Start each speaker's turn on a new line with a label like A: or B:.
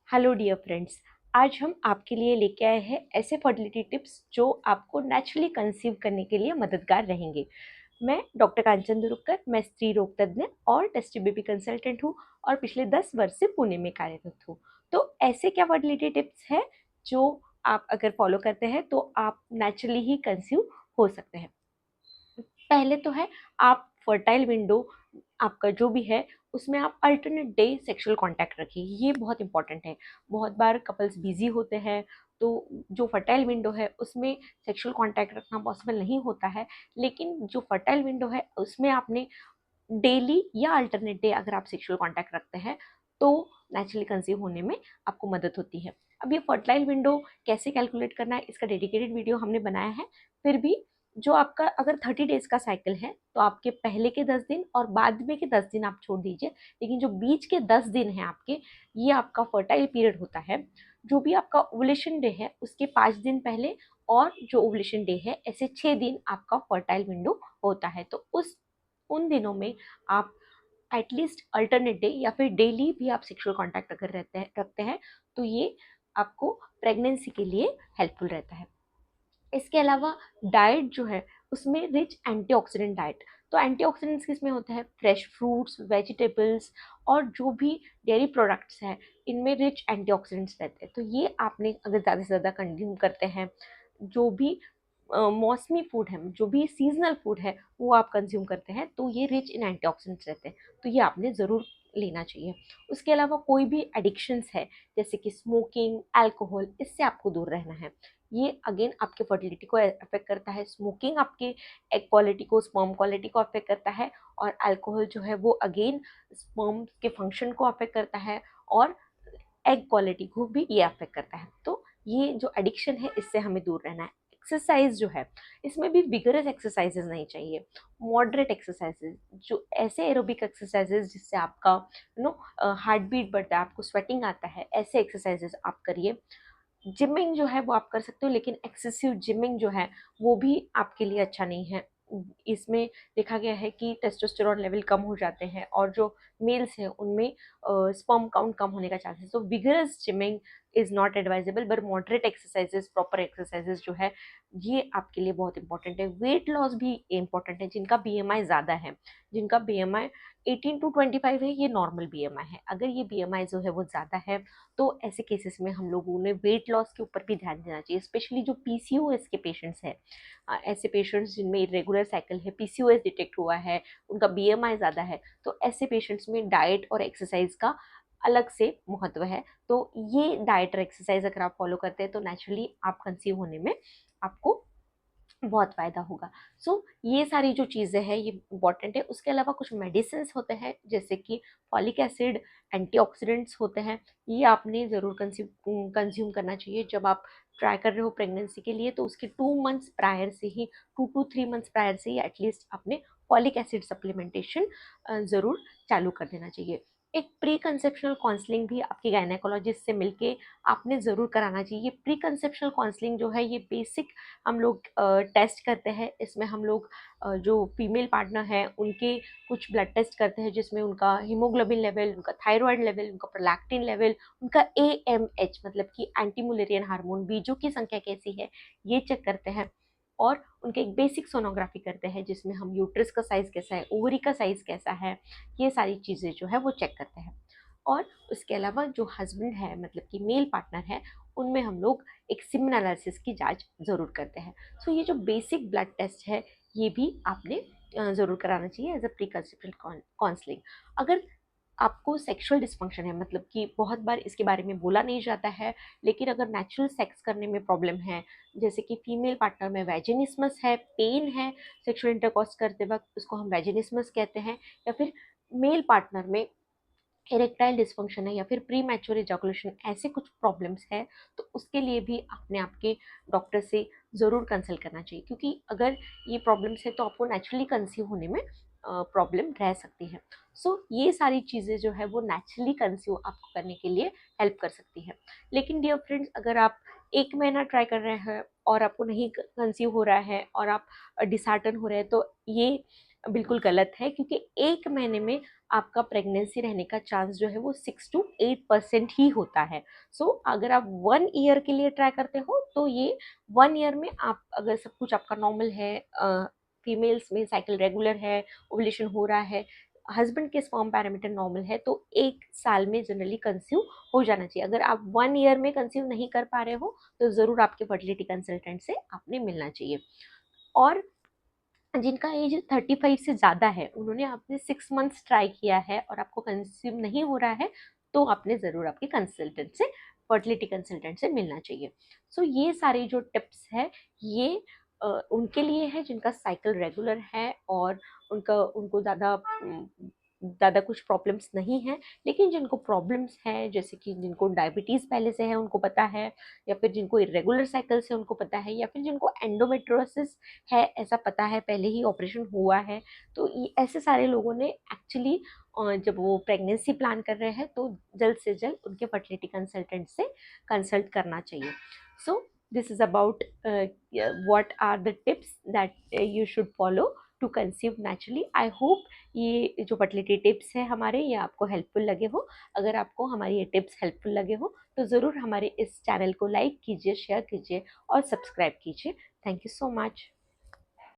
A: Hello dear friends. आज हम आपके लिए लेके आए हैं ऐसे फर्टिलिटी टिप्स जो आपको नेचुरली कंसीव करने के लिए मददगार रहेंगे। मैं डॉक्टर कांचन दुरुक्कर, मैं स्त्री रोग तज्ञ और टेस्टी बेबी कंसल्टेंट हूँ और पिछले 10 वर्ष से पुणे में कार्यरत हूँ। तो ऐसे क्या फर्टिलिटी टिप्स हैं जो आप अगर फॉलो करते हैं तो आप नेचुरली ही कंसीव हो सकते हैं। पहले तो है, आप फर्टाइल विंडो आपका जो भी है उसमें आप अल्टरनेट डे सेक्सुअल कांटेक्ट रखिए। ये बहुत इंपॉर्टेंट है। बहुत बार कपल्स बिजी होते हैं तो जो फर्टाइल विंडो है उसमें सेक्सुअल कांटेक्ट रखना पॉसिबल नहीं होता है। लेकिन जो फर्टाइल विंडो है उसमें आपने डेली या अल्टरनेट डे अगर आप सेक्सुअल कांटेक्ट रखते हैं तो नेचुरली कंसीव होने में आपको मदद होती है। अब ये फर्टाइल विंडो कैसे कैलकुलेट करना है इसका डेडिकेटेड वीडियो हमने बनाया है। फिर भी जो आपका अगर 30 डेज का साइकिल है तो आपके पहले के 10 दिन और बाद में के 10 दिन आप छोड़ दीजिए, लेकिन जो बीच के 10 दिन हैं आपके, ये आपका फर्टाइल पीरियड होता है। जो भी आपका ओवुलेशन डे है उसके 5 दिन पहले और जो ओवुलेशन डे है ऐसे 6 दिन आपका फर्टाइल विंडो होता है। तो उन दिनों में आप एटलीस्ट अल्टरनेट डे या फिर डेली भी आप सेक्सुअल कांटेक्ट अगर रखते हैं तो ये आपको प्रेगनेंसी के लिए हेल्पफुल रहता है। इसके अलावा डाइट जो है उसमें रिच एंटीऑक्सीडेंट डाइट। तो एंटीऑक्सीडेंट्स किसमें होते हैं? फ्रेश फ्रूट्स, वेजिटेबल्स और जो भी डेयरी प्रोडक्ट्स हैं इनमें रिच एंटीऑक्सीडेंट्स रहते हैं। तो ये आपने अगर ज़्यादा से ज़्यादा कंज्यूम करते हैं, जो भी मौसमी फूड है, जो भी सीजनल फूड है वो आप कंज्यूम करते हैं तो ये रिच इन एंटीऑक्सीडेंट्स रहते हैं। तो ये आपने ज़रूर लेना चाहिए। उसके अलावा कोई भी एडिक्शंस है जैसे कि स्मोकिंग, अल्कोहल, इससे आपको दूर रहना है। ये अगेन आपके फर्टिलिटी को अफेक्ट करता है। स्मोकिंग आपके एग क्वालिटी को, स्पर्म क्वालिटी को अफेक्ट करता है और अल्कोहल जो है वो अगेन स्पर्म के फंक्शन को अफेक्ट करता है और एग क्वालिटी को भी ये अफेक्ट करता है। तो ये जो एडिक्शन है इससे हमें दूर रहना है। एक्सरसाइज जो है इसमें भी विगरस एक्सरसाइजेज नहीं चाहिए, मॉडरेट एक्सरसाइजेज, जो ऐसे एरोबिक एक्सरसाइजेज जिससे आपका हार्ट बीट बढ़ता है, आपको स्वेटिंग आता है, ऐसे एक्सरसाइजेज आप करिए। जिमिंग जो है वो आप कर सकते हो, लेकिन एक्सेसिव जिमिंग जो है वो भी आपके लिए अच्छा नहीं है। इसमें देखा गया है कि टेस्टोस्टेरोन लेवल कम हो जाते हैं और जो मेल्स हैं उनमें स्पर्म काउंट कम होने का चांसेस। तो vigorous gymming is not advisable, but moderate exercises, proper exercises जो है ये आपके लिए बहुत इंपॉर्टेंट है। वेट लॉस भी इंपॉर्टेंट है। जिनका बीएमआई ज़्यादा है, जिनका बीएमआई 18 to 25 है, ये नॉर्मल बीएमआई है। अगर ये बीएमआई जो है वो ज़्यादा है तो ऐसे केसेस में हम लोगों ने वेट लॉस के ऊपर भी ध्यान देना चाहिए। स्पेशली जो पीसीओएस के पेशेंट्स हैं, ऐसे पेशेंट्स जिनमें इरेगुलर साइकिल है, पीसीओएस डिटेक्ट हुआ है, उनका बीएमआई ज़्यादा है, तो ऐसे पेशेंट्स में डाइट और एक्सरसाइज का अलग से महत्व है। तो ये डाइट और एक्सरसाइज अगर आप फॉलो करते हैं तो नेचुरली आप कंसीव होने में आपको बहुत फ़ायदा होगा। ये सारी जो चीज़ें हैं ये इम्पॉर्टेंट है। उसके अलावा कुछ मेडिसिन्स होते हैं जैसे कि फॉलिक एसिड, एंटीऑक्सीडेंट्स होते हैं, ये आपने ज़रूर कंज़्यूम करना चाहिए। जब आप ट्राई कर रहे हो प्रेगनेंसी के लिए तो उसके 2 मंथ्स प्रायर से ही, 2 to 3 मंथ्स प्रायर से ही एटलीस्ट आपने फॉलिक एसिड सप्लीमेंटेशन ज़रूर चालू कर देना चाहिए। एक प्री कंसेप्शनल काउंसलिंग भी आपके गायनेकोलॉजिस्ट से मिलके आपने ज़रूर कराना चाहिए। प्री कंसेप्शनल काउंसलिंग जो है ये बेसिक हम लोग टेस्ट करते हैं। इसमें हम लोग जो फीमेल पार्टनर है उनके कुछ ब्लड टेस्ट करते हैं जिसमें उनका हीमोग्लोबिन लेवल, उनका थायराइड लेवल, उनका प्रोलैक्टिन लेवल, उनका एएमएच मतलब कि एंटी मुलेरियन हार्मोन, बीजों की संख्या कैसी है ये चेक करते हैं। और उनके एक बेसिक सोनोग्राफी करते हैं जिसमें हम यूट्रस का साइज़ कैसा है, ओवरी का साइज़ कैसा है, ये सारी चीज़ें जो है वो चेक करते हैं। और उसके अलावा जो हस्बैंड है मतलब कि मेल पार्टनर है उनमें हम लोग एक सीमेन एनालिसिस की जांच ज़रूर करते हैं। ये जो बेसिक ब्लड टेस्ट है ये भी आपने ज़रूर कराना चाहिए as a pre conceptional counselling. अगर आपको सेक्सुअल डिस्फंक्शन है, मतलब कि बहुत बार इसके बारे में बोला नहीं जाता है, लेकिन अगर नेचुरल सेक्स करने में प्रॉब्लम है, जैसे कि फीमेल पार्टनर में वैजिनिस्मस है, पेन है सेक्सुअल इंटरकोर्स करते वक्त, उसको हम वैजिनिस्मस कहते हैं, या फिर मेल पार्टनर में इरेक्टाइल डिस्फंक्शन है या फिर प्री मैच्योर इजैकुलेशन, ऐसे कुछ प्रॉब्लम्स है तो उसके लिए भी आपने आपके डॉक्टर से ज़रूर कंसल्ट करना चाहिए। क्योंकि अगर ये प्रॉब्लम्स है तो आपको नेचुरली कंसीव होने में प्रॉब्लम रह सकती है। ये सारी चीज़ें जो है वो नेचुरली कंसीव आपको करने के लिए हेल्प कर सकती है। लेकिन डियर फ्रेंड्स, अगर आप 1 महीना ट्राई कर रहे हैं और आपको नहीं कंसीव हो रहा है और आप डिसहार्टन हो रहे हैं तो ये बिल्कुल गलत है, क्योंकि 1 महीने में आपका प्रेगनेंसी रहने का चांस जो है वो 6 टू 8% ही होता है। सो अगर आप 1 ईयर के लिए ट्राई करते हो तो ये 1 ईयर में आप अगर सब कुछ आपका नॉर्मल है, फीमेल्स में साइकिल रेगुलर है, ओव्यूलेशन हो रहा है, हस्बैंड के स्पर्म पैरामीटर नॉर्मल है, तो 1 साल में जनरली कंसीव हो जाना चाहिए। अगर आप 1 ईयर में कंसीव नहीं कर पा रहे हो तो ज़रूर आपके फर्टिलिटी कंसल्टेंट से आपने मिलना चाहिए। और जिनका एज 35 से ज़्यादा है, उन्होंने आपने 6 मंथ्स ट्राई किया है और आपको कंसीव नहीं हो रहा है, तो आपने ज़रूर आपके कंसल्टेंट से, फर्टिलिटी कंसल्टेंट से मिलना चाहिए। सो ये सारी जो टिप्स है, ये उनके लिए है जिनका साइकिल रेगुलर है और उनको ज़्यादा कुछ प्रॉब्लम्स नहीं हैं। लेकिन जिनको प्रॉब्लम्स हैं, जैसे कि जिनको डायबिटीज़ पहले से है उनको पता है, या फिर जिनको इरेगुलर साइकिल्स है उनको पता है, या फिर जिनको एंडोमेट्रियोसिस है ऐसा पता है, पहले ही ऑपरेशन हुआ है, तो ये ऐसे सारे लोगों ने एक्चुअली जब वो प्रेगनेंसी प्लान कर रहे हैं तो जल्द से जल्द उनके फर्टिलिटी कंसल्टेंट से कंसल्ट करना चाहिए। So this is about what are the tips that you should follow to conceive naturally. I hope ये जो फर्टिलिटी टिप्स है हमारे, ये आपको हेल्पफुल लगे हो। अगर आपको हमारी ये टिप्स हेल्पफुल लगे हो तो ज़रूर हमारे इस चैनल को लाइक कीजिए, शेयर कीजिए और सब्सक्राइब कीजिए। Thank you so much.